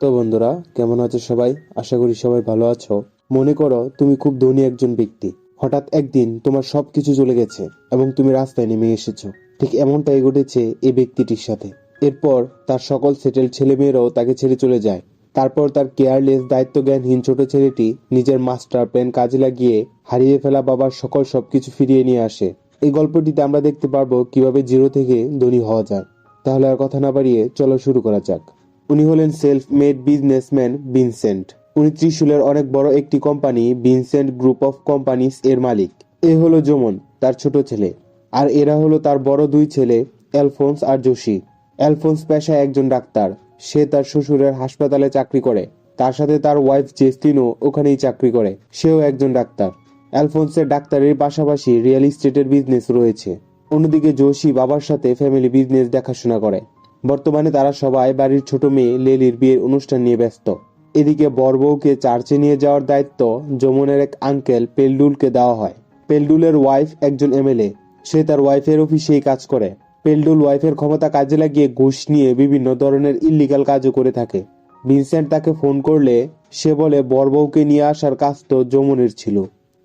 তো বন্ধুরা, কেমন আছো সবাই? আশা করি সবাই ভালো আছো। মনে করো তুমি খুব ধনী একজন ব্যক্তি। হঠাৎ একদিন তোমার সবকিছু চলে গেছে এবং তুমি রাস্তায় নেমে এসেছো। ঠিক এমনটাই ঘটেছে এই ব্যক্তিটির সাথে। এরপর তার সকল সেটেল ছেলেমেয়েরাও তাকে ছেড়ে চলে যায়। তারপর তার কেয়ারলেস দায়িত্বজ্ঞানহীন ছোট ছেলেটি নিজের মাস্টার প্ল্যান কাজে লাগিয়ে হারিয়ে ফেলা বাবার সকল সবকিছু ফিরিয়ে নিয়ে আসে। এই গল্পটিতে আমরা দেখতে পারবো কিভাবে জিরো থেকে ধনী হওয়া যায়। তাহলে আর কথা না বাড়িয়ে চলো শুরু করা যাক। উনি হলেন সেলফ মেড বিজনেসম্যান ভিনসেন্ট। উনি ত্রিশূলের অনেক বড় একটি company Vincent group of companies এর মালিক। এ হলো জোমন, তার ছোট ছেলে। আর এরা হলো তার বড় দুই ছেলে, অ্যালফোন্স আর জোশি। অ্যালফোন্স পেশায় একজন ডাক্তার। সে তার শ্বশুরের হাসপাতালে চাকরি করে। তার সাথে তার ওয়াইফ জেসলিনও ওখানেই চাকরি করে, সেও একজন ডাক্তার। অ্যালফোন্সের ডাক্তারের পাশাপাশি রিয়েল এস্টেটের বিজনেস রয়েছে। অন্যদিকে জোশি বাবার সাথে ফ্যামিলি বিজনেস দেখাশোনা করে। বর্তমানে তারা সবাই বাড়ির ছোট মেয়ে লেলির বিয়ের অনুষ্ঠান নিয়ে ব্যস্ত। এদিকে বর বউকে চার্চে নিয়ে যাওয়ার দায়িত্ব যমুনের এক আঙ্কেল পেলডুলকে দেওয়া হয়। পেলডুলের ওয়াইফ একজন এমএলএ। সে তার ওয়াইফের অফিসেই কাজ করে। পেলডুল ওয়াইফের ক্ষমতা কাজে লাগিয়ে ঘুষ নিয়ে বিভিন্ন ধরনের ইল্লিগাল কাজও করে থাকে। ভিনসেন্ট তাকে ফোন করলে সে বলে বর বউকে নিয়ে আসার কাজ তো যমুনের ছিল।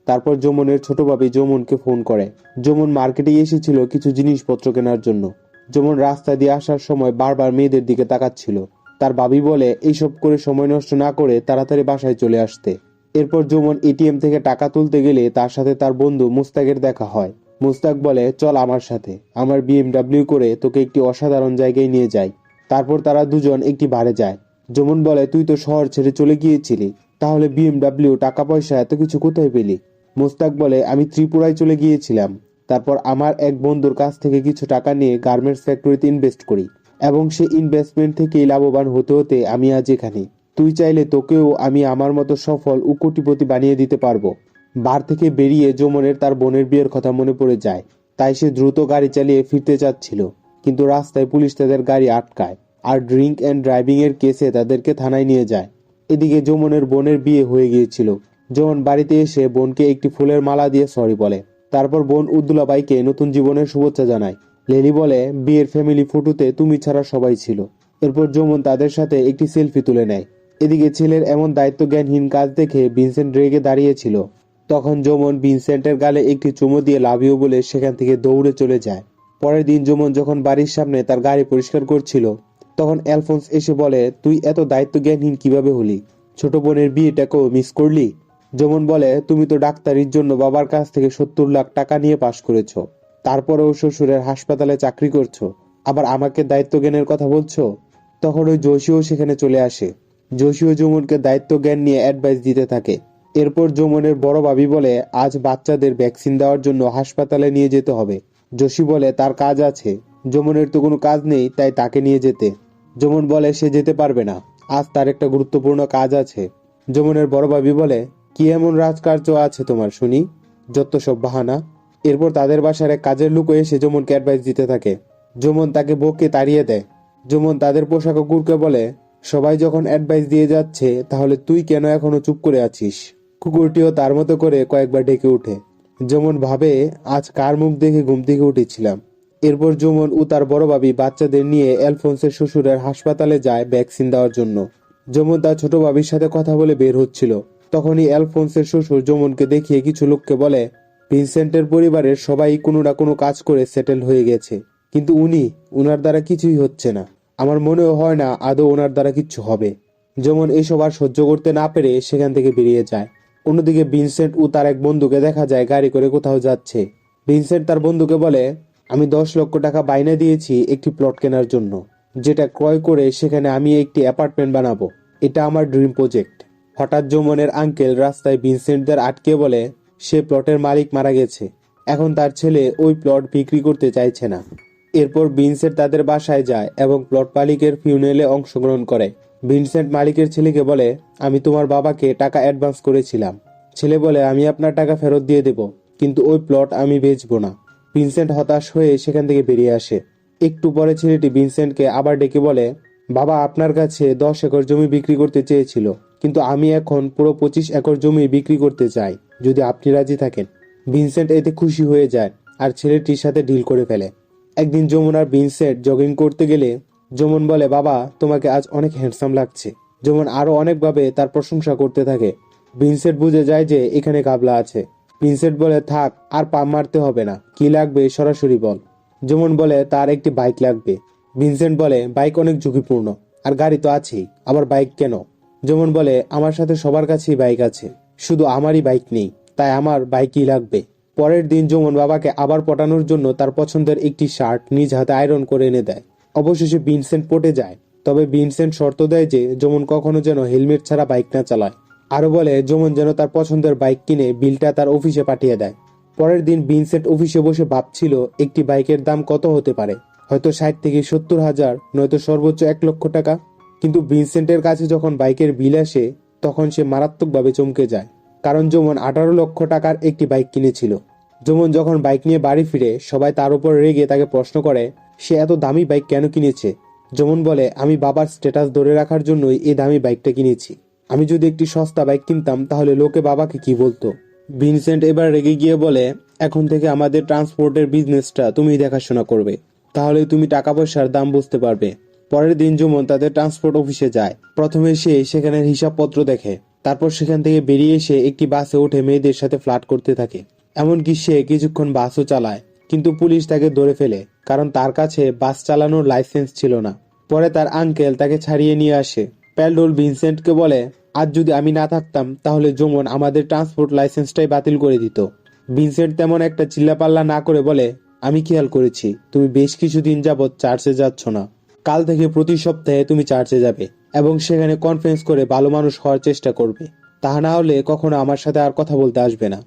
তারপর যমুনের ছোট ভাবি যমুনকে ফোন করে। যমুন মার্কেটে এসেছিল কিছু জিনিসপত্র কেনার জন্য। যেমন রাস্তা দিয়ে আসার সময় বারবার মেয়েদের দিকে তাকাচ্ছিল। তার ভাবি বলে এইসব করে সময় নষ্ট না করে তাড়াতাড়ি বাসায় চলে আসতে। এরপর যমুন এটিএম থেকে টাকা তুলতে গেলে তার সাথে তার বন্ধু মুস্তাকের দেখা হয়। মুস্তাক বলে, চল আমার সাথে, আমার বিএমডাব্লিউ করে তোকে একটি অসাধারণ জায়গায় নিয়ে যাই। তারপর তারা দুজন একটি বারে যায়। যমুন বলে, তুই তো শহর ছেড়ে চলে গিয়েছিলি, তাহলে বিএমডাব্লিউ টাকা পয়সা এত কিছু কোথায় পেলি? মুস্তাক বলে, আমি ত্রিপুরায় চলে গিয়েছিলাম। তারপর আমার এক বন্ধুর কাছ থেকে কিছু টাকা নিয়ে গার্মেন্টস ফ্যাক্টরিতে ইনভেস্ট করি এবং সে ইনভেস্টমেন্ট থেকেই লাভবান হতে হতে আমি আজ এখানে। তুই চাইলে তোকেও আমি আমার মতো সফল ও কোটিপতি বানিয়ে দিতে পারবো। বার থেকে বেরিয়ে যমুনের তার বোনের বিয়ের কথা মনে পড়ে যায়। তাই সে দ্রুত গাড়ি চালিয়ে ফিরতে চাচ্ছিল, কিন্তু রাস্তায় পুলিশ তাদের গাড়ি আটকায় আর ড্রিঙ্ক অ্যান্ড ড্রাইভিং এর কেসে তাদেরকে থানায় নিয়ে যায়। এদিকে যমুনের বোনের বিয়ে হয়ে গিয়েছিল। যমুন বাড়িতে এসে বোনকে একটি ফুলের মালা দিয়ে সরি বলে। তারপর বোন উদ্দুলাবাইকে নতুন জীবনের শুভেচ্ছা জানায়। লেলি বলে, বিয়ের ফ্যামিলি ফটোতে তুমি ছাড়া সবাই ছিল। এরপর যমুন তাদের সাথে একটি সেলফি তুলে নেয়। এদিকে ছেলের এমন দায়িত্বজ্ঞানহীন কাজ দেখে ভিনসেন্ট রেগে দাঁড়িয়েছিল। তখন যমুন ভিনসেন্টের গালে একটি চুমু দিয়ে লাভ ইউ বলে সেখান থেকে দৌড়ে চলে যায়। পরের দিন যমুন যখন বাড়ির সামনে তার গাড়ি পরিষ্কার করছিল, তখন অ্যালফোন্স এসে বলে, তুই এত দায়িত্বজ্ঞানহীন কিভাবে হলি? ছোট বোনের বিয়েটাকেও মিস করলি? যমুন বলে, তুমি তো ডাক্তারির জন্য বাবার কাছ থেকে 70 লাখ টাকা নিয়ে পাশ করেছ, তারপরেও শ্বশুরের হাসপাতালে চাকরি করছো, আবার আমাকে দায়িত্ব জ্ঞানের কথা বলছো। তখন ওই জোশিও সেখানে চলে আসে। জোশিও যমুনকে দায়িত্ব জ্ঞান নিয়ে অ্যাডভাইস দিতে থাকে। এরপর যমুনের বড় ভাবি বলে, আজ বাচ্চাদের ভ্যাকসিন দেওয়ার জন্য হাসপাতালে নিয়ে যেতে হবে। জোশী বলে, তার কাজ আছে। যমুনের তো কোনো কাজ নেই, তাই তাকে নিয়ে যেতে। যমুন বলে সে যেতে পারবে না, আজ তার একটা গুরুত্বপূর্ণ কাজ আছে। যমুনের বড় ভাবি বলে, কি এমন রাজকার্য আছে তোমার শুনি? যত সব বাহানা। এরপর তাদের বাসার এক কাজের লোক এসে যমুনকে অ্যাডভাইস দিতে থাকে। যমুন তাকে বকে তাড়িয়ে দেয়। যমুন তাদের পোশাক কুকুরকে বলে, সবাই যখন অ্যাডভাইস দিয়ে যাচ্ছে তাহলে তুই কেন এখনো চুপ করে আছিস? কুকুরটিও তার মতো করে কয়েকবার ডেকে ওঠে। যমুন ভাবে, আজ কার মুখ দেখে ঘুম থেকে উঠেছিলাম। এরপর যমুন ও তার বড় ভাবি বাচ্চাদের নিয়ে অ্যালফোন্সের শ্বশুরের হাসপাতালে যায় ভ্যাকসিন দেওয়ার জন্য। যমুন তার ছোট ভাবির সাথে কথা বলে বের হচ্ছিল। তখনই অ্যালফোন্সের শ্বশুর যমুনকে দেখিয়ে কিছু লোককে বলে, ভিনসেন্টের পরিবারের সবাই কোনো না কোনো কাজ করে সেটেল হয়ে গেছে, কিন্তু উনার দ্বারা কিছুই হচ্ছে না। আমার মনেও হয় না আদৌ ওনার দ্বারা কিচ্ছু হবে। যমুন এইসব আর সহ্য করতে না পেরে সেখান থেকে বেরিয়ে যায়। অন্যদিকে ভিনসেন্ট ও তার এক বন্ধুকে দেখা যায় গাড়ি করে কোথাও যাচ্ছে। ভিনসেন্ট তার বন্ধুকে বলে, আমি 10 লক্ষ টাকা বাইনা দিয়েছি একটি প্লট কেনার জন্য, যেটা ক্রয় করে সেখানে আমি একটি অ্যাপার্টমেন্ট বানাবো। এটা আমার ড্রিম প্রজেক্ট। হঠাৎ যমুনের আঙ্কেল রাস্তায় ভিনসেন্টদের আটকে বলে, সে প্লটের মালিক মারা গেছে, এখন তার ছেলে ওই প্লট বিক্রি করতে চাইছে না। এরপর ভিনসেন্ট তাদের বাসায় যায় এবং প্লট মালিকের ফিউনারেলে অংশগ্রহণ করে। ভিনসেন্ট মালিকের ছেলেকে বলে, আমি তোমার বাবাকে টাকা অ্যাডভান্স করেছিলাম। ছেলে বলে, আমি আপনার টাকা ফেরত দিয়ে দেব, কিন্তু ওই প্লট আমি বেচবো না। ভিনসেন্ট হতাশ হয়ে সেখান থেকে বেরিয়ে আসে। একটু পরে ছেলেটি ভিনসেন্টকে আবার ডেকে বলে, বাবা আপনার কাছে 10 একর জমি বিক্রি করতে চেয়েছিল, কিন্তু আমি এখন পুরো 25 একর জমি বিক্রি করতে চাই, যদি আপনি রাজি থাকেন। ভিনসেন্ট এতে খুশি হয়ে যায় আর ছেলেটির সাথে ডিল করে ফেলে। একদিন যমুন আর ভিনসেন্ট জগিং করতে গেলে যমুন বলে, বাবা তোমাকে আজ অনেক হ্যান্ডসাম লাগছে। যেমন আরো অনেকভাবে তার প্রশংসা করতে থাকে। ভিনসেন্ট বুঝে যায় যে এখানে ঘাবলা আছে। ভিনসেন্ট বলে, থাক, আর পা মারতে হবে না, কি লাগবে সরাসরি বল। যেমন বলে তার একটি বাইক লাগবে। ভিনসেন্ট বলে, বাইক অনেক ঝুঁকিপূর্ণ, আর গাড়ি তো আছেই, আবার বাইক কেন? যেমন বলে, আমার সাথে সবার কাছেই বাইক আছে, শুধু আমারই বাইক নেই, তাই আমার বাইকই লাগবে। পরের দিন যেমন বাবাকে আবার পটানোর জন্য তার পছন্দের একটি শার্ট নিজ হাতে আয়রন করে এনে দেয়। অবশেষে ভিনসেন্ট পটে যায়। তবে ভিনসেন্ট শর্ত দেয় যে যেমন কখনো যেন হেলমেট ছাড়া বাইক না চালায়। আরো বলে যেমন যেন তার পছন্দের বাইক কিনে বিলটা তার অফিসে পাঠিয়ে দেয়। পরের দিন ভিনসেন্ট অফিসে বসে ভাবছিল একটি বাইকের দাম কত হতে পারে, হয়তো 60 থেকে 70,000, নয়তো সর্বোচ্চ 1 লক্ষ টাকা। কিন্তু ভিনসেন্টের কাছে যখন বাইকের বিল আসে তখন সে মারাত্মকভাবে চমকে যায়, কারণ যেমন 18 লক্ষ টাকার একটি বাইক কিনেছিল। যেমন যখন বাইক নিয়ে বাড়ি ফিরে সবাই তার উপর রেগে তাকে প্রশ্ন করে সে এত দামি বাইক কেন কিনেছে। যেমন বলে, আমি বাবার স্ট্যাটাস ধরে রাখার জন্যই এই দামি বাইকটা কিনেছি, আমি যদি একটি সস্তা বাইক কিনতাম তাহলে লোকে বাবাকে কি বলতো। ভিনসেন্ট এবার রেগে গিয়ে বলে, এখন থেকে আমাদের ট্রান্সপোর্টের বিজনেসটা তুমি দেখাশোনা করবে, তাহলে তুমি টাকা পয়সার দাম বুঝতে পারবে। পরের দিন যেমন তাদের ট্রান্সপোর্ট অফিসে যায়। প্রথমে সে সেখানের হিসাবপত্র দেখে, তারপর সেখান থেকে বেরিয়ে এসে একটি বাসে উঠে মেয়েদের সাথে ফ্লার্ট করতে থাকে। এমনকি সে কিছুক্ষণ বাসও চালায়, কিন্তু পুলিশ তাকে ধরে ফেলে, কারণ তার কাছে বাস চালানোর লাইসেন্স ছিল না। পরে তার আঙ্কেল তাকে ছাড়িয়ে নিয়ে আসে। প্যালডোল ভিনসেন্টকে বলে, আজ যদি আমি না থাকতাম তাহলে যেমন আমাদের ট্রান্সপোর্ট লাইসেন্সটাই বাতিল করে দিত। ভিনসেন্ট তেমন একটা চিল্লাপাল্লা না করে বলে, আমি খেয়াল করেছি তুমি বেশ কিছুদিন যাবৎ চার্চে যাচ্ছ না, কাল থেকে প্রতি সপ্তাহে তুমি চার্চে যাবে এবং সেখানে কনফারেন্স করে ভালো মানুষ হওয়ার চেষ্টা করবে, তা না হলে কখনো আমার সাথে আর কথা বলতে আসবে না।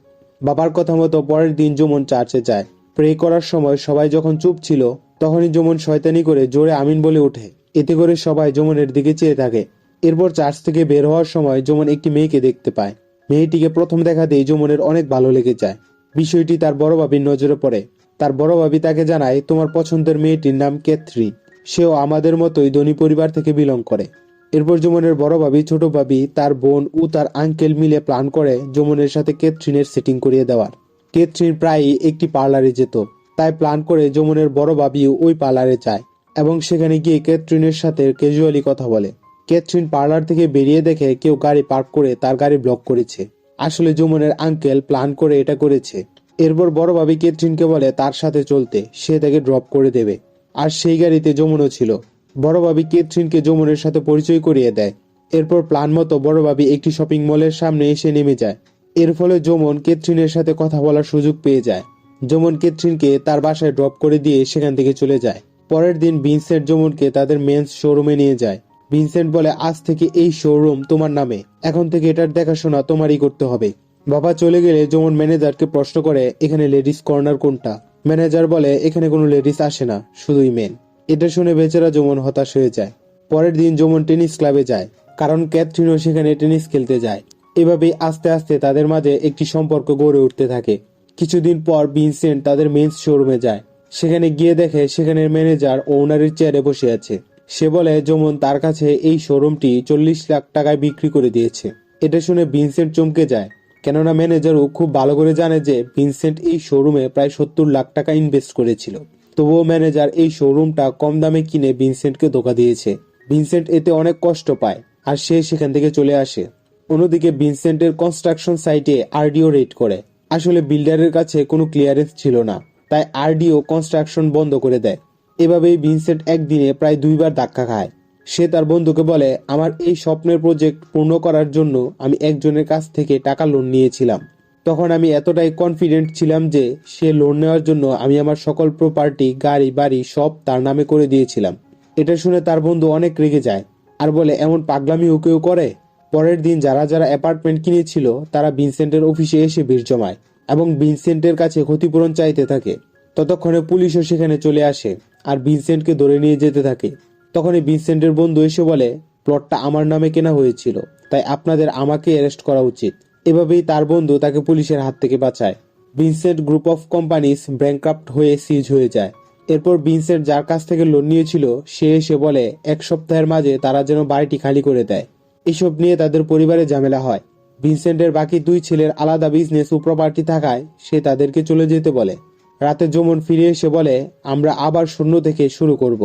বাবার কথা মতো পরের দিন যেমন চার্চে যায়। প্রে করার সময় সবাই যখন চুপ ছিল তখনই যেমন শয়তানি করে জোরে আমিন বলে ওঠে। এতে করে সবাই যেমনের দিকে চেয়ে থাকে। এরপর চার্চ থেকে বের হওয়ার সময় যেমন একটি মেয়েকে দেখতে পায়। মেয়েটিকে প্রথম দেখাতেই যেমনের অনেক ভালো লেগে যায়। বিষয়টি তার বড় ভাবির নজরে পড়ে। তার বড় ভাবি তাকে জানায়, তোমার পছন্দের মেয়েটির নাম ক্যাথরিন, সেও আমাদের মতোই ধনী পরিবার থেকে বিলং করে। এরপর যমুনের বড় ভাবি, ছোট ভাবি, তার বোন ও তার আঙ্কেল মিলে প্ল্যান করে যমুনের সাথে ক্যাথরিনের সেটিং করিয়ে দেওয়ার। ক্যাথরিন প্রায়ই একটি পার্লারে যেত, তাই প্ল্যান করে যমুনের বড় ভাবিও ওই পার্লারে যায় এবং সেখানে গিয়ে ক্যাথরিনের সাথে ক্যাজুয়ালি কথা বলে। ক্যাথরিন পার্লার থেকে বেরিয়ে দেখে কেউ গাড়ি পার্ক করে তার গাড়ি ব্লক করেছে। আসলে যমুনের আঙ্কেল প্ল্যান করে এটা করেছে। এরপর বড় ভাবি ক্যাথরিনকে বলে তার সাথে চলতে, সে তাকে ড্রপ করে দেবে। আর সেই গাড়িতে যমুনও ছিল। বড় ভাবি ক্যাথরিনকে যমুনের সাথে পরিচয় করিয়ে দেয়। এরপর প্ল্যান মতো বড় ভাবি একটি শপিং মলের সামনে এসে নেমে যায়। এর ফলে যমুন ক্যাথরিনের সাথে কথা বলার সুযোগ পেয়ে যায়। যমুন ক্যাথরিনকে তার বাসায় ড্রপ করে দিয়ে সেখান থেকে চলে যায়। পরের দিন ভিনসেন্ট যমুনকে তাদের মেন্স শোরুমে নিয়ে যায়। ভিনসেন্ট বলে, আজ থেকে এই শোরুম তোমার নামে, এখন থেকে এটার দেখাশোনা তোমারই করতে হবে। বাবা চলে গেলে যমুন ম্যানেজারকে প্রশ্ন করে, এখানে লেডিস কর্নার কোনটা? ম্যানেজার বলে, এখানে কোনো লেডিস আসে না, শুধুই মেন। এটা শুনে বেচারা যমুন হতাশ হয়ে যায়। পরের দিন যমুন টেনিস ক্লাবে যায়, কারণ ক্যাথরিনও সেখানে টেনিস খেলতে যায়। এভাবেই আস্তে আস্তে তাদের মাঝে একটি সম্পর্ক গড়ে উঠতে থাকে। কিছুদিন পর ভিনসেন্ট তাদের মেন্স শোরুমে যায়। সেখানে গিয়ে দেখে সেখানের ম্যানেজার ওনারের চেয়ারে বসে আছে। সে বলে যমুন তার কাছে এই শোরুমটি 40 লাখ টাকায় বিক্রি করে দিয়েছে। এটা শুনে ভিনসেন্ট চমকে যায়, কেননা ম্যানেজারও খুব ভালো করে জানে যে ভিনসেন্ট এই শোরুমে প্রায় 70 লাখ টাকা ইনভেস্ট করেছিল। তবুও ম্যানেজার এই শোরুমটা কম দামে কিনে ভিনসেন্টকে ধোকা দিয়েছে। ভিনসেন্ট এতে অনেক কষ্ট পায় আর সে সেখান থেকে চলে আসে। অন্যদিকে ভিনসেন্টের কনস্ট্রাকশন সাইটে আরডিও রেড করে। আসলে বিল্ডারের কাছে কোনো ক্লিয়ারেন্স ছিল না, তাই আরডিও কনস্ট্রাকশন বন্ধ করে দেয়। এভাবেই ভিনসেন্ট একদিনে প্রায় 2বার ধাক্কা খায়। সে তার বন্ধুকে বলে, আমার এই স্বপ্নের প্রজেক্ট পূর্ণ করার জন্য আমি একজনের কাছ থেকে টাকা লোন নিয়েছিলাম। তখন আমি এতটাই কনফিডেন্ট ছিলাম যে সে লোন নেওয়ার জন্য আমি আমার সকল প্রপার্টি, গাড়ি বাড়ি সব তার নামে করে দিয়েছিলাম। এটা শুনে তার বন্ধু অনেক রেগে যায় আর বলে, এমন পাগলামিও কেউ করে? পরের দিন যারা যারা অ্যাপার্টমেন্ট কিনেছিল তারা ভিনসেন্টের অফিসে এসে ভিড় জমায় এবং ভিনসেন্টের কাছে ক্ষতিপূরণ চাইতে থাকে। ততক্ষণে পুলিশও সেখানে চলে আসে আর ভিনসেন্টকে ধরে নিয়ে যেতে থাকে। তখনই ভিনসেন্টের বন্ধু এসে বলে, প্লটটা আমার নামে কেনা হয়েছিল, তাই আপনাদের আমাকে অ্যারেস্ট করা উচিত। এভাবেই তার বন্ধু তাকে পুলিশের হাত থেকে বাঁচায়। ভিনসেন্ট গ্রুপ অফ কোম্পানিজ ব্যাংক্রাপ্ট হয়ে সিজ হয়ে যায়। এরপর ভিনসেন্ট যার কাছ থেকে লোন নিয়েছিল সে এসে বলে 1 সপ্তাহের মাঝে তারা যেন বাড়িটি খালি করে দেয়। এসব নিয়ে তাদের পরিবারে ঝামেলা হয়। ভিনসেন্টের বাকি 2 ছেলের আলাদা বিজনেস ও প্রপার্টি থাকায় সে তাদেরকে চলে যেতে বলে। রাতে যমুন ফিরে এসে বলে, আমরা আবার শূন্য থেকে শুরু করব,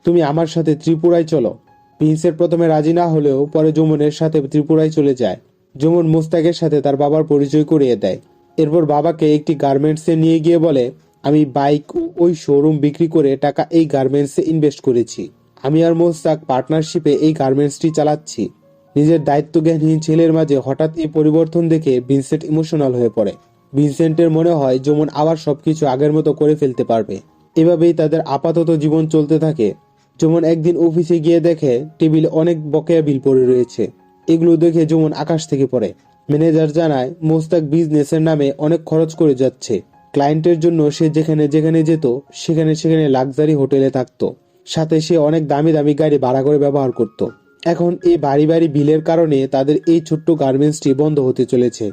তুমি আমার সাথে ত্রিপুরায় চলো। ভিনসেন্ট প্রথমে রাজি না হলেও পরে যমুনের সাথে ত্রিপুরায় চলে যায়। যমুন মোস্তাকের সাথে তার বাবার পরিচয় করিয়ে দেয়। এরপর বাবাকে একটি গার্মেন্টসে নিয়ে গিয়ে বলে, আমি বাইক ওই শোরুম বিক্রি করে টাকা এই গার্মেন্টসে ইনভেস্ট করেছি। আমি আর মোস্তাক পার্টনারশিপে এই গার্মেন্টসটি চালাচ্ছি। নিজের দায়িত্বজ্ঞানহীন ছেলের মাঝে হঠাৎ এই পরিবর্তন দেখে ভিনসেন্ট ইমোশনাল হয়ে পড়ে। ভিনসেন্টের মনে হয় যমুন আবার সবকিছু আগের মতো করে ফেলতে পারবে। এভাবেই তাদের আপাতত জীবন চলতে থাকে। যমুন একদিন অফিসে গিয়ে দেখে টেবিলে অনেক বকেয়া বিল পড়ে রয়েছে। এগুলো দেখে যমুন আকাশ থেকে পড়ে। ম্যানেজার জানায় মোস্তাক বিজনেসের নামে অনেক খরচ করে যাচ্ছে। ক্লায়েন্টের জন্য সে যেখানে যেখানে যেত সেখানে সেখানে লাক্সারি হোটেলে থাকতো, সাথে সে অনেক দামি দামি গাড়ি ভাড়া করে ব্যবহার করত। এখন এই বাড়ি বাড়ি বিলের কারণে তাদের এই ছোট্ট গার্মেন্টসটি বন্ধ হতে চলেছে।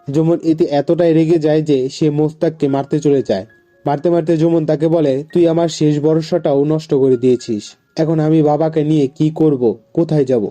যমুন এতে এতটাই রেগে যায় যে সে মোস্তাককে মারতে চলে যায়। মারতে মারতে যমুন তাকে বলে, তুই আমার শেষ ভরসাটাও নষ্ট করে দিয়েছিস। এখন আমি বাবাকে নিয়ে কি করব, কোথায় যাব?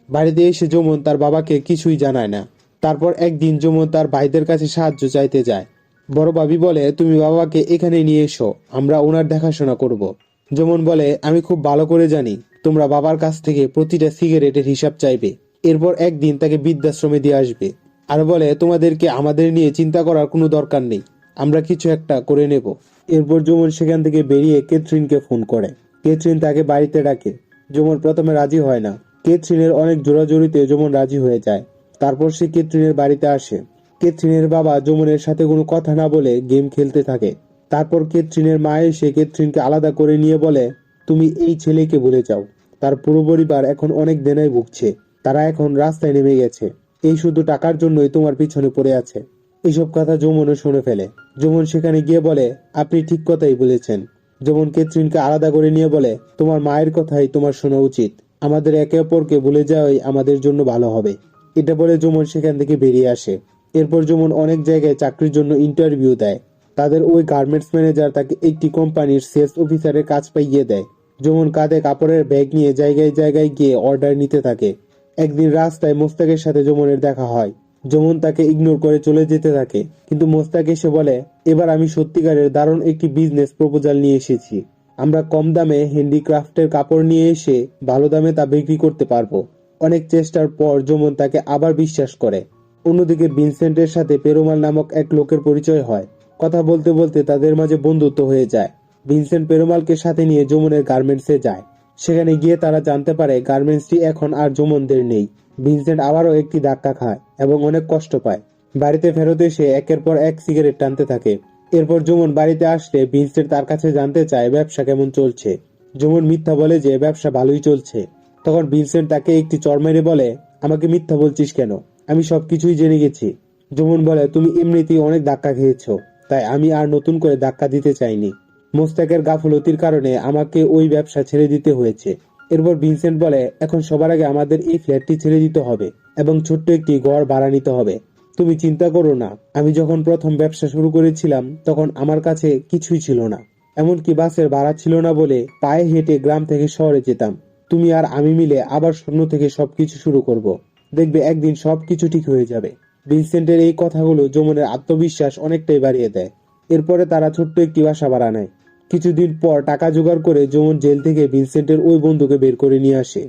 বাড়িতে এসে যমুন তার বাবাকে কিছুই জানায় না। তারপর একদিন যমুন তার ভাইদের কাছে সাহায্য চাইতে যায়। বড় ভাবি বলে, তুমি বাবাকে এখানে নিয়ে এসো, আমরা ওনার দেখাশোনা করব। যমুন বলে, আমি খুব ভালো করে জানি তোমরা বাবার কাছ থেকে প্রতিটা সিগারেটের হিসাব চাইবে। এরপর একদিন তাকে বৃদ্ধাশ্রমে দিয়ে আসবে। আর বলে, তোমাদেরকে আমাদের নিয়ে চিন্তা করার কোনো দরকার নেই, আমরা কিছু একটা করে নেব। এরপর যমুন সেখান থেকে বেরিয়ে ক্যাথরিনকে ফোন করে। ক্যাথরিন তাকে বাড়িতে ডাকে। যমুন প্রথমে রাজি হয় না। ক্যাথরিনের অনেক জোরাজোরিতে যমুন রাজি হয়ে যায়। তারপর সে ক্যাথরিনের বাড়িতে আসে। ক্যাথরিনের বাবা যমুনের সাথে কোনো কথা না বলে গেম খেলতে থাকে। তারপর ক্যাথরিনের মা এসে ক্যাথরিনকে আলাদা করে নিয়ে বলে, তুমি এই ছেলেকে ভুলে যাও। তার পুরো পরিবার এখন অনেক দেনায় ভুগছে। তারা এখন রাস্তায় নেমে গেছে। এই শুধু টাকার জন্যই তোমার পিছনে পড়ে আছে। এইসব কথা যমুনও শুনে ফেলে। যমুন সেখানে গিয়ে বলে, আপনি ঠিক কথাই বলেছেন। যমুন ক্যাথরিনকে আলাদা করে নিয়ে বলে, তোমার মায়ের কথাই তোমার শোনা উচিত। আমাদের একে অপরকে ভুলে যাওয়াই আমাদের জন্য ভালো হবে। এটা বলে যমুন সেখান থেকে বেরিয়ে আসে। এরপর যমুন অনেক জায়গায় চাকরির জন্য ইন্টারভিউ দেয়। তাদের ওই গার্মেন্টস ম্যানেজার তাকে একটি কোম্পানির সেলস অফিসারের কাজ পাইয়ে দেয়। যমুন কাঁধে কাপড়ের ব্যাগ নিয়ে জায়গায় জায়গায় গিয়ে অর্ডার নিতে থাকে। একদিন রাস্তায় মোস্তাকের সাথে যমুনের দেখা হয়। যমুন তাকে ইগনোর করে চলে যেতে থাকে, কিন্তু মোস্তাক এসে বলে, এবার আমি সত্যিকারের দারুণ একটি বিজনেস প্রপোজাল নিয়ে এসেছি। আমরা কম দামে হ্যান্ডিক্রাফটের কাপড় নিয়ে এসে ভালো দামে তা বিক্রি করতে পারবো। অনেক চেষ্টার পর যমুন তাকে আবার বিশ্বাস করে। অন্যদিকে ভিনসেন্টের সাথে পেরুমাল নামক এক লোকের পরিচয় হয়। কথা বলতে বলতে তাদের মাঝে বন্ধুত্ব হয়ে যায়। ভিনসেন্ট পেরুমালকে সাথে নিয়ে যমুনের গার্মেন্টসে যায়। সেখানে গিয়ে তারা জানতে পারে গার্মেন্টসটি এখন আর যমুনদের নেই। ভিনসেন্ট আবারও একটি ধাক্কা খায় এবং অনেক কষ্ট পায়। বাড়িতে ফেরত এসে একের পর এক সিগারেট টানতে থাকে। এরপর যমুন বাড়িতে আসলে ভিনসেন্ট তার কাছে জানতে চায় ব্যবসা কেমন চলছে। যমুন মিথ্যা বলে যে ব্যবসা ভালোই চলছে। তখন ভিনসেন্ট তাকে একটি চড় মেরে বলে, আমাকে মিথ্যা বলছিস কেন? আমি সবকিছুই জেনে গেছি। যমুন বলে, তুমি এমনিতেই অনেক ধাক্কা খেয়েছো, তাই আমি আর নতুন করে ধাক্কা দিতে চাইনি। মোস্তাকের গাফলতির কারণে আমাকে ওই ব্যবসা ছেড়ে দিতে হয়েছে। এরপর ভিনসেন্ট বলে, এখন সবার আগে আমাদের এই ফ্ল্যাটটি ছেড়ে দিতে হবে এবং ছোট্ট একটি ঘর ভাড়া নিতে হবে। তুমি চিন্তা করো না, আমি যখন প্রথম ব্যবসা শুরু করেছিলাম তখন আমার কাছে কিছুই ছিল না। এমনকি বাসের ভাড়া ছিল না বলে পায়ে হেঁটে গ্রাম থেকে শহরে যেতাম। তুমি আর আমি মিলে আবার শূন্য থেকে সবকিছু শুরু করব। দেখবে একদিন সবকিছু ঠিক হয়ে যাবে। ভিনসেন্টের এই কথাগুলো যমুনের আত্মবিশ্বাস অনেকটাই বাড়িয়ে দেয়। এরপরে তারা ছোট্ট একটি বাসা ভাড়া নেয়। কিছুদিন পর টাকা জোগাড় করে যমুন জেল থেকে ভিনসেন্টের ওই বন্ধুকে বের করে নিয়ে আসে।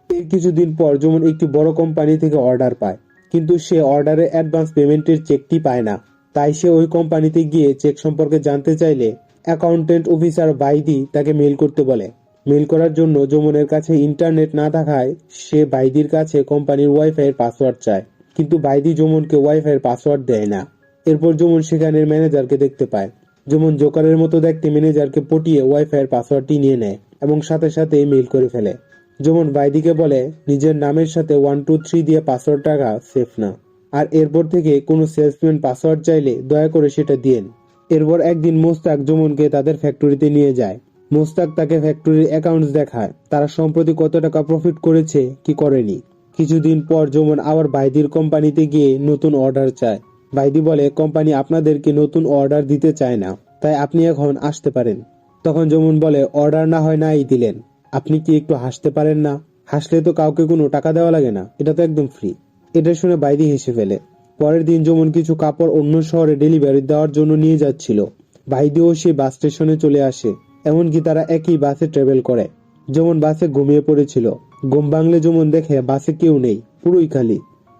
এর কিছুদিন পর যমুন একটি বড় কোম্পানি থেকে অর্ডার পায়, কিন্তু সে অর্ডারের অ্যাডভান্স পেমেন্টের চেকটি পায় না। তাই সে ওই কোম্পানিতে গিয়ে চেক সম্পর্কে জানতে চাইলে অ্যাকাউন্টেন্ট অফিসার বাইদি তাকে মেল করতে বলে। মেল করার জন্য যমুনের কাছে ইন্টারনেট না থাকায় সে বাইদির কাছে কোম্পানির ওয়াইফাই এর পাসওয়ার্ড চায়, কিন্তু বাইদি যমুনকে ওয়াইফাই এর পাসওয়ার্ড দেয় না। এরপর যমুন সেখানের ম্যানেজারকে দেখতে পায়। যমুন জোকারের মতো দেখতে ম্যানেজারকে পটিয়ে ওয়াইফাই এর পাসওয়ার্ডটি নিয়ে নেয় এবং সাথে সাথে মেইল করে ফেলে। যমুন বাইদিকে বলে, নিজের নামের সাথে 123 দিয়ে পাসওয়ার্ড টাকা সেফ না, আর এরপর থেকে কোনো সেলসম্যান পাসওয়ার্ড চাইলে দয়া করে সেটা দিয়েন। এরপর একদিন মোস্তাক যমুনকে তাদের ফ্যাক্টরিতে নিয়ে যায়। মোস্তাক তাকে ফ্যাক্টরির অ্যাকাউন্টস দেখায়, তারা সম্প্রতি কত টাকা প্রফিট করেছে কি করেনি। কিছুদিন পর যমুন আবার বাইদির কোম্পানিতে গিয়ে নতুন অর্ডার চায়। বাইদি বলে, কোম্পানি আপনাদেরকে নতুন অর্ডার দিতে চায় না, তাই আপনি এখন আসতে পারেন। তখন যমুন বলে, অর্ডার না হয় নাই দিলেন, আপনি কি একটু হাসতে পারেন না? হাসলে তো কাউকে কোনো টাকা দেওয়া লাগে না, এটা তো একদম ফ্রি। এটা শুনে বাইদি হেসে ফেলে। পরের দিন যমুন কিছু কাপড় অন্য শহরে ডেলিভারি দেওয়ার জন্য নিয়ে যাচ্ছিল। বাইদিও সে বাস স্টেশনে চলে আসে, এমনকি তারা একই বাসে ট্রাভেল করে। যমুন বাসে ঘুমিয়ে পড়েছিল। ঘুম ভাঙলে যমুন দেখে বাসে কেউ নেই, পুরোই খালি।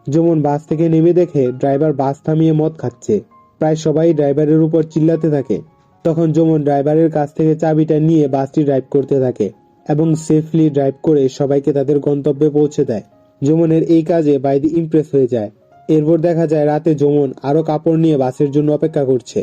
যমুন বাস থেকে নেমে দেখে ড্রাইভার বাস থামিয়ে মদ খাচ্ছে। প্রায় সবাই ড্রাইভারের উপর চিল্লাতে থাকে। তখন যমুন ড্রাইভারের কাছ থেকে চাবিটা নিয়ে বাসটি ড্রাইভ করতে থাকে এবং সেফলি ড্রাইভ করে সবাইকে তাদের গন্তব্যে পৌঁছে দেয়। যমুনের এই কাজে বাইদি ইমপ্রেস হয়ে যায়। এরপর দেখা যায় রাতে যমুন আরো কাপড় নিয়ে বাসের জন্য অপেক্ষা করছে।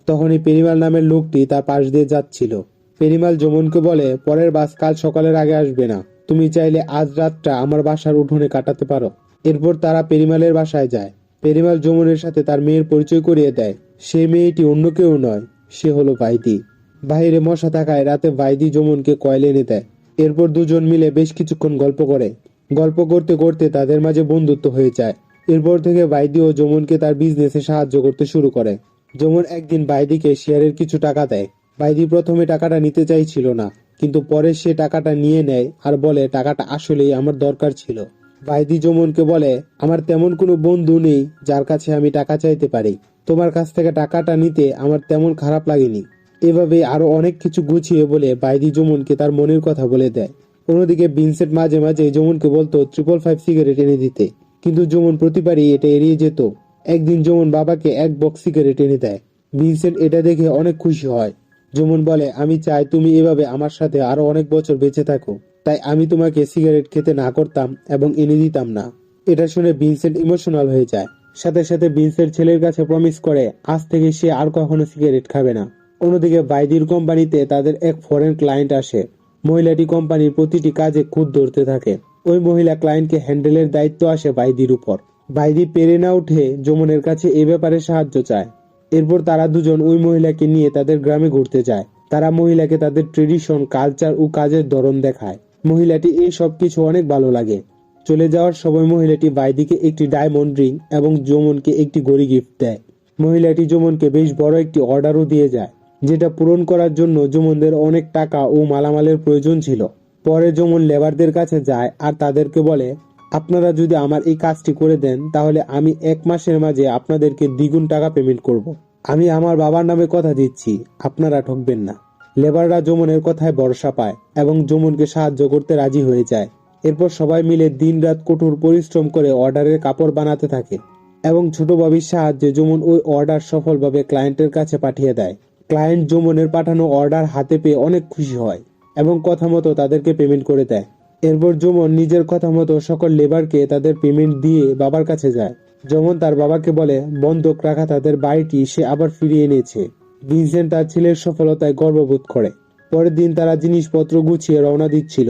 তখনই পেরিমাল নামের লোকটি তার পাশ দিয়ে যাচ্ছিল। পেরিমাল যমুনকে বলে, পরের বাস কাল সকালের আগে আসবে না, তুমি চাইলে আজ রাতটা আমার বাসার উঠোনে কাটাতে পারো। এরপর তারা পেরিমালের বাসায় যায়। পেরিমাল যমুনের সাথে তার মেয়ের পরিচয় করিয়ে দেয়। সেই মেয়েটি অন্য কেউ নয়, সে হলো ভাইদি। বাইরে মশা থাকায় রাতে ভাইদি যমুনকে কয়েল এনে দেয়। এরপর দুজন মিলে বেশ কিছুক্ষণ গল্প করে। গল্প করতে করতে তাদের মাঝে বন্ধুত্ব হয়ে যায়। এরপর থেকে ভাইদি ও যমুনকে তার বিজনেসে সাহায্য করতে শুরু করে। যমুন একদিন ভাইদিকে শেয়ারের কিছু টাকা দেয়। ভাইদি প্রথমে টাকাটা নিতে চাইছিল না, কিন্তু পরে সে টাকাটা নিয়ে নেয় আর বলে, টাকাটা আসলেই আমার দরকার ছিল। ভাইদি যমুনকে বলে, আমার তেমন কোনো বন্ধু নেই যার কাছে আমি টাকা চাইতে পারি, তোমার কাছ থেকে টাকাটা নিতে আমার তেমন খারাপ লাগেনি। এভাবে আরো অনেক কিছু গুছিয়ে বলে ভাইদি যমুনকে তার মনের কথা বলে দেয়। অন্যদিকে ভিনসেন্ট মাঝে মাঝে যমুনকে বলতো 555 সিগারেট এনে দিতে, কিন্তু যমুন প্রতিবারই এটা এড়িয়ে যেত। একদিন যমুন বাবাকে এক বক্স সিগারেট এনে দেয়। ভিনসেন্ট এটা দেখে অনেক খুশি হয়। যমুন বলে, আমি চাই তুমি এভাবে আমার সাথে আরো অনেক বছর বেঁচে থাকো, তাই আমি তোমাকে সিগারেট খেতে না করতাম এবং এনে দিতাম না। এটা শুনে ভিনসেন্ট ইমোশনাল হয়ে যায়। সাথে সাথে ভিনসেন্ট ছেলের কাছে প্রমিস করে আজ থেকে সে আর কখনো সিগারেট খাবে না। অন্যদিকে ভাইদির কোম্পানিতে তাদের এক ফরেন ক্লায়েন্ট আসে। মহিলাটি কোম্পানির প্রতিটি কাজে খুদ ধরতে থাকে। ওই মহিলা ক্লায়েন্টকে হ্যান্ডেলের দায়িত্ব আসে ভাইদির উপর। ভাইদি পেরে না উঠে যমুনের কাছে এ ব্যাপারে সাহায্য চায়। এরপর তারা দুজন ওই মহিলাকে নিয়ে তাদের গ্রামে ঘুরতে যায়। তারা মহিলাকে তাদের ট্রেডিশন, কালচার ও কাজের ধরন দেখায়। মহিলাটি এই সব কিছু অনেক ভালো লাগে। চলে যাওয়ার সময় মহিলাটি ভাইদিকে একটি ডায়মন্ড রিং এবং যমুনকে একটি ঘড়ি গিফট দেয়। মহিলাটি যমুনকে বেশ বড় একটি অর্ডারও দিয়ে যায়, যেটা পূরণ করার জন্য যমুনদের অনেক টাকা ও মালামালের প্রয়োজন ছিল। পরে যমুন লেবারদের কাছে যায় আর তাদেরকে বলে, আপনারা যদি আমার এই কাজটি করে দেন তাহলে আমি 1 মাসের মাঝে আপনাদেরকে দ্বিগুণ টাকা পেমেন্ট করব। আমি আমার বাবার নামে কথা দিচ্ছি, আপনারা ঠকবেন না। লেবাররা যমুনের কথায় ভরসা পায় এবং যমুনকে সাহায্য করতে রাজি হয়ে যায়। এরপর সবাই মিলে দিনরাত কঠোর পরিশ্রম করে অর্ডারের কাপড় বানাতে থাকে এবং ছোট বাবির সাহায্যে যমুন ওই অর্ডার সফলভাবে ক্লায়েন্টের কাছে পাঠিয়ে দেয়। ক্লায়েন্ট যমুনের পাঠানো অর্ডার হাতে পেয়ে অনেক খুশি হয় এবং কথা মতো তাদেরকে পেমেন্ট করে দেয়। এরপর যমুন নিজের কথা মতো সকল লেবারকে তাদের পেমেন্ট দিয়ে বাবার কাছে যায়। যমুন তার বাবাকে বলে, বন্ধক রাখা তাদের বাড়িটি সে আবার ফিরিয়ে এনেছে। ভিনসেন্ট তার ছেলের সফলতায় গর্ববোধ করে। পরের দিন তারা জিনিসপত্র গুছিয়ে রওনা দিচ্ছিল।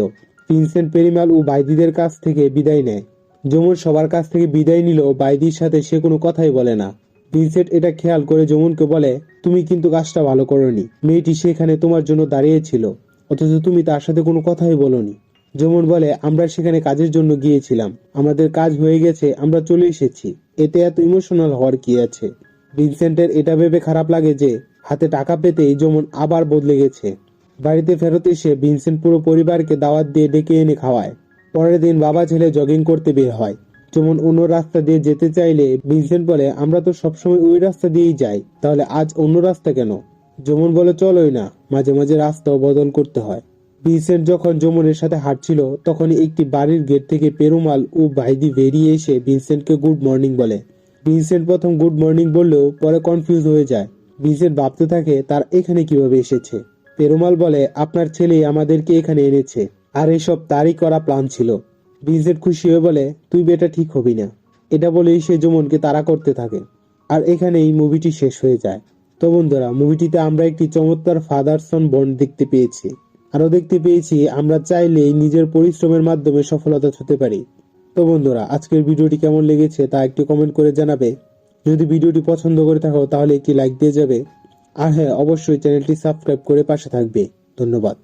ভিনসেন্ট পেরিমাল ও বাইদিদের কাছ থেকে বিদায় নেয়। যমুন সবার কাছ থেকে বিদায় নিলেও বাইদির সাথে সে কোনো কথাই বলে না। ভিনসেন্ট এটা খেয়াল করে যমুনকে বলে, তুমি কিন্তু কাজটা ভালো করোনি, মেয়েটি সেখানে তোমার জন্য দাঁড়িয়েছিল অথচ তুমি তার সাথে কোনো কথাই বলোনি। যমুন বলে, আমরা সেখানে কাজের জন্য গিয়েছিলাম, আমাদের কাজ হয়ে গেছে, আমরা চলে এসেছি, এতে এত ইমোশনাল হওয়ার কি আছে। ভিনসেন্টের এটা ভেবে খারাপ লাগে যে হাতে টাকা পেতেই যমুন আবার বদলে গেছে। বাড়িতে ফেরত এসে ভিনসেন্ট পুরো পরিবারকে দাওয়াত দিয়ে ডেকে এনে খাওয়ায়। পরের দিন বাবা ছেলে জগিং করতে বের হয়। যমুন অন্য রাস্তা দিয়ে যেতে চাইলে ভিনসেন্ট বলে, আমরা তো সবসময় ওই রাস্তা দিয়েই যাই, তাহলে আজ অন্য রাস্তা কেন? যমুন বলে, চলোই না, মাঝে মাঝে রাস্তাও বদল করতে হয়। ভিনসেন্ট যখন যমুনের সাথে হাঁটছিল তখনই একটি বাড়ির গেট থেকে পেরুমাল ও ভাইদি বেরিয়ে এসে ভিনসেন্টকে গুড মর্নিং বলে। ভিনসেন্ট প্রথম গুড মর্নিং বললেও পরে কনফিউজ হয়ে যায়। ভিনসেন্ট ভাবতে থাকে তার এখানে কিভাবে এসেছে। পেরুমাল বলে, আপনার ছেলে আমাদেরকে এখানে এনেছে, আর এসব তারই করা প্ল্যান ছিল। ভিনসেন্ট খুশি হয়ে বলে, তুই বেটা ঠিক হবি না। এটা বলেই সে যমুনকে তাড়া করতে থাকে। আর এখানেই মুভিটি শেষ হয়ে যায়। তো বন্ধুরা, মুভিটিতে আমরা একটি চমৎকার ফাদার সন বন্ড দেখতে পেয়েছি। আরো দেখতে পেয়েছি আমরা চাইলেই নিজের পরিশ্রমের মাধ্যমে সফলতা হতে পারি। তো বন্ধুরা, আজকের ভিডিওটি কেমন লেগেছে তা একটু কমেন্ট করে জানাবে। যদি ভিডিওটি পছন্দ করে থাকো তাহলে একটি লাইক দিয়ে যাবে। আর হ্যাঁ, অবশ্যই চ্যানেলটি সাবস্ক্রাইব করে পাশে থাকবে। ধন্যবাদ।